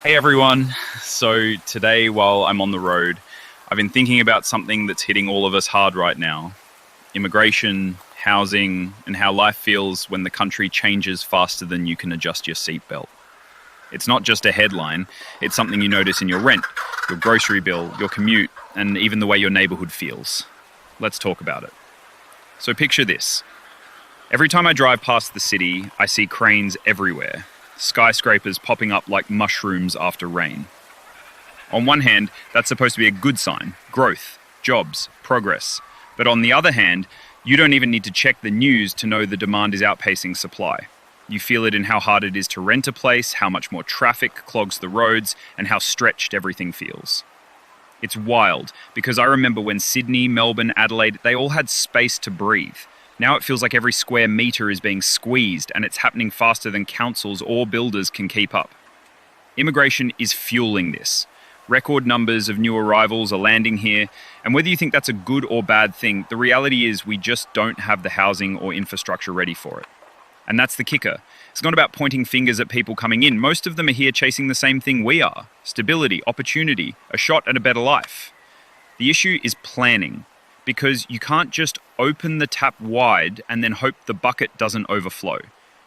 Hey everyone. So today, while I'm on the road, I've been thinking about something that's hitting all of us hard right now: immigration, housing, and how life feels when the country changes faster than you can adjust your seatbelt. It's not just a headline, it's something you notice in your rent, your grocery bill, your commute, and even the way your neighborhood feels. Let's talk about it. So picture this. Every time I drive past the city, I see cranes everywhere. Skyscrapers popping up like mushrooms after rain. On one hand, that's supposed to be a good sign: growth, jobs, progress. But on the other hand, you don't even need to check the news to know the demand is outpacing supply. You feel it in how hard it is to rent a place, how much more traffic clogs the roads, and how stretched everything feels. It's wild, because I remember when Sydney, Melbourne, Adelaide, they all had space to breathe. Now it feels like every square metre is being squeezed, and it's happening faster than councils or builders can keep up. Immigration is fueling this. Record numbers of new arrivals are landing here, and whether you think that's a good or bad thing, the reality is we just don't have the housing or infrastructure ready for it. And that's the kicker. It's not about pointing fingers at people coming in. Most of them are here chasing the same thing we are: stability, opportunity, a shot at a better life. The issue is planning, because you can't just open the tap wide and then hope the bucket doesn't overflow.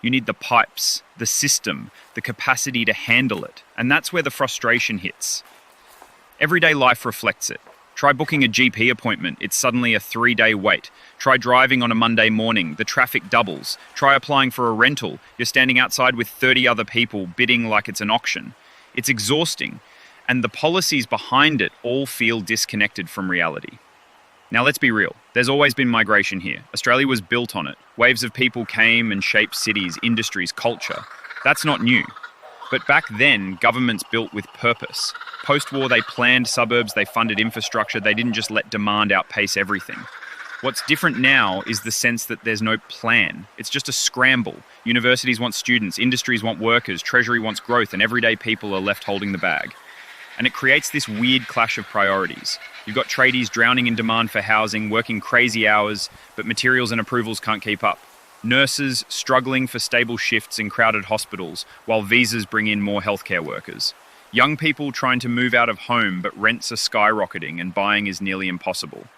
You need the pipes, the system, the capacity to handle it. And that's where the frustration hits. Everyday life reflects it. Try booking a GP appointment, it's suddenly a 3-day wait. Try driving on a Monday morning, the traffic doubles. Try applying for a rental, you're standing outside with 30 other people bidding like it's an auction. It's exhausting, and the policies behind it all feel disconnected from reality. Now let's be real, there's always been migration here. Australia was built on it. Waves of people came and shaped cities, industries, culture. That's not new. But back then, governments built with purpose. Post-war, they planned suburbs, they funded infrastructure, they didn't just let demand outpace everything. What's different now is the sense that there's no plan. It's just a scramble. Universities want students, industries want workers, Treasury wants growth, and everyday people are left holding the bag. And it creates this weird clash of priorities. You've got tradies drowning in demand for housing, working crazy hours, but materials and approvals can't keep up. Nurses struggling for stable shifts in crowded hospitals, while visas bring in more healthcare workers. Young people trying to move out of home, but rents are skyrocketing and buying is nearly impossible.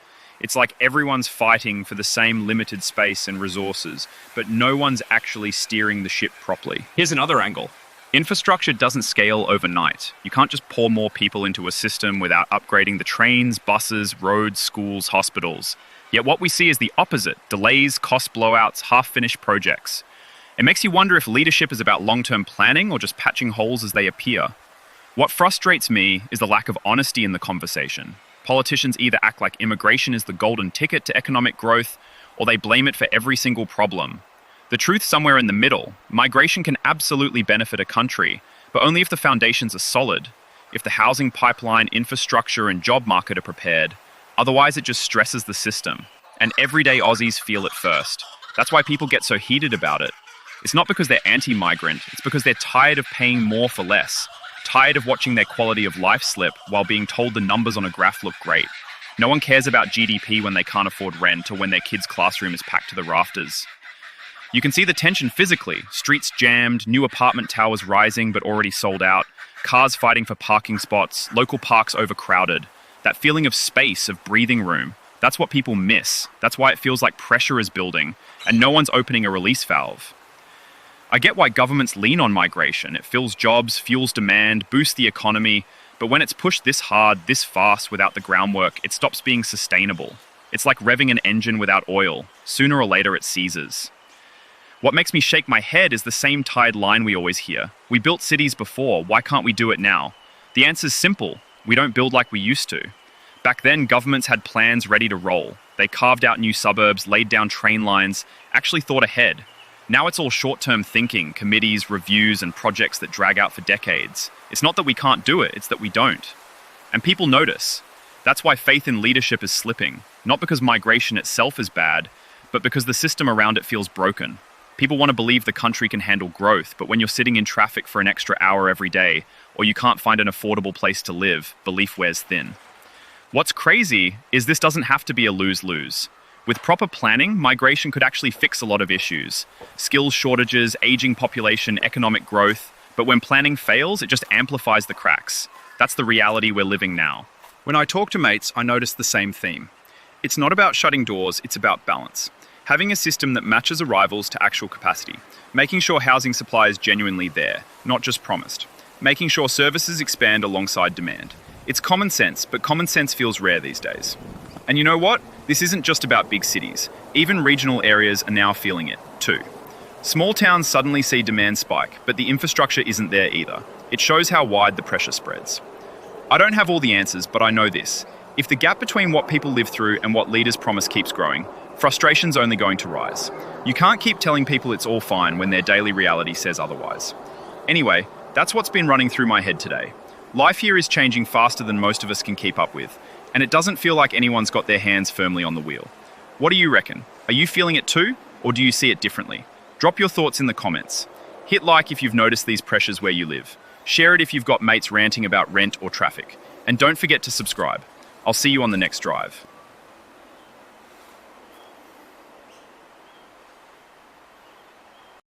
It's like everyone's fighting for the same limited space and resources, but no one's actually steering the ship properly. Here's another angle. Infrastructure doesn't scale overnight. You can't just pour more people into a system without upgrading the trains, buses, roads, schools, hospitals. Yet what we see is the opposite: delays, cost blowouts, half-finished projects. It makes you wonder if leadership is about long-term planning or just patching holes as they appear. What frustrates me is the lack of honesty in the conversation. Politicians either act like immigration is the golden ticket to economic growth, or they blame it for every single problem. The truth's somewhere in the middle. Migration can absolutely benefit a country, but only if the foundations are solid, if the housing pipeline, infrastructure, and job market are prepared. Otherwise, it just stresses the system. And everyday Aussies feel it first. That's why people get so heated about it. It's not because they're anti-migrant, it's because they're tired of paying more for less. Tired of watching their quality of life slip while being told the numbers on a graph look great. No one cares about GDP when they can't afford rent or when their kid's classroom is packed to the rafters. You can see the tension physically. Streets jammed, new apartment towers rising but already sold out, cars fighting for parking spots, local parks overcrowded. That feeling of space, of breathing room, that's what people miss. That's why it feels like pressure is building, and no one's opening a release valve. I get why governments lean on migration. It fills jobs, fuels demand, boosts the economy, but when it's pushed this hard, this fast without the groundwork, it stops being sustainable. It's like revving an engine without oil. Sooner or later it seizes. What makes me shake my head is the same tired line we always hear. We built cities before, why can't we do it now? The answer's simple. We don't build like we used to. Back then, governments had plans ready to roll. They carved out new suburbs, laid down train lines, actually thought ahead. Now it's all short-term thinking, committees, reviews, and projects that drag out for decades. It's not that we can't do it, it's that we don't. And people notice. That's why faith in leadership is slipping. Not because migration itself is bad, but because the system around it feels broken. People want to believe the country can handle growth, but when you're sitting in traffic for an extra hour every day, or you can't find an affordable place to live, belief wears thin. What's crazy is this doesn't have to be a lose-lose. With proper planning, migration could actually fix a lot of issues. Skills shortages, aging population, economic growth. But when planning fails, it just amplifies the cracks. That's the reality we're living now. When I talk to mates, I notice the same theme. It's not about shutting doors, it's about balance. Having a system that matches arrivals to actual capacity. Making sure housing supply is genuinely there, not just promised. Making sure services expand alongside demand. It's common sense, but common sense feels rare these days. And you know what? This isn't just about big cities. Even regional areas are now feeling it, too. Small towns suddenly see demand spike, but the infrastructure isn't there either. It shows how wide the pressure spreads. I don't have all the answers, but I know this. If the gap between what people live through and what leaders promise keeps growing, frustration's only going to rise. You can't keep telling people it's all fine when their daily reality says otherwise. Anyway, that's what's been running through my head today. Life here is changing faster than most of us can keep up with, and it doesn't feel like anyone's got their hands firmly on the wheel. What do you reckon? Are you feeling it too, or do you see it differently? Drop your thoughts in the comments. Hit like if you've noticed these pressures where you live. Share it if you've got mates ranting about rent or traffic. And don't forget to subscribe. I'll see you on the next drive.